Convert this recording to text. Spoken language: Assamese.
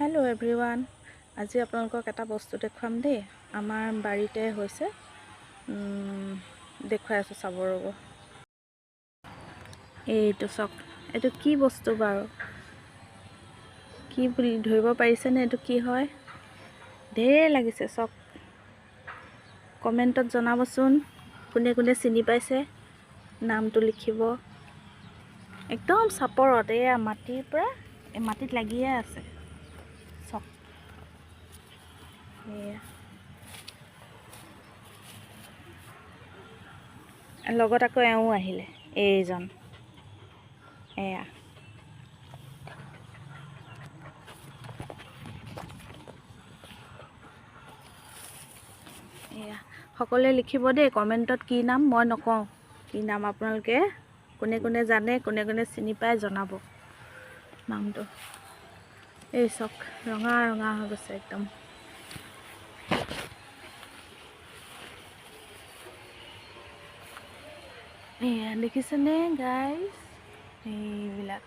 হেল্ল' এভৰিৱান, আজি আপোনালোকক এটা বস্তু দেখুৱাম দেই। আমাৰ বাৰীতে হৈছে, দেখুৱাই আছোঁ, চাব ৰ'ব। এইটো চাওক, এইটো কি বস্তু বাৰু, কি বুলি ধৰিব পাৰিছেনে? এইটো কি হয়? ঢেৰ লাগিছে, চাওক। কমেণ্টত জনাবচোন, কোনে কোনে চিনি পাইছে, নামটো লিখিব। একদম চাপৰত, এয়া মাটিৰ পৰা মাটিত লাগিয়ে আছে। চাওক, এয়া লগত আকৌ এওঁ আহিলে, এইজন। এয়া এয়া সকলোৱে লিখিব দেই কমেণ্টত, কি নাম। মই নকওঁ কি নাম, আপোনালোকে কোনে কোনে জানে, কোনে কোনে চিনি পায় জনাব নামটো। এই চাওক, ৰঙা ৰঙা হৈ গৈছে একদম। এয়া দেখিছেনে গাইজ, এইবিলাক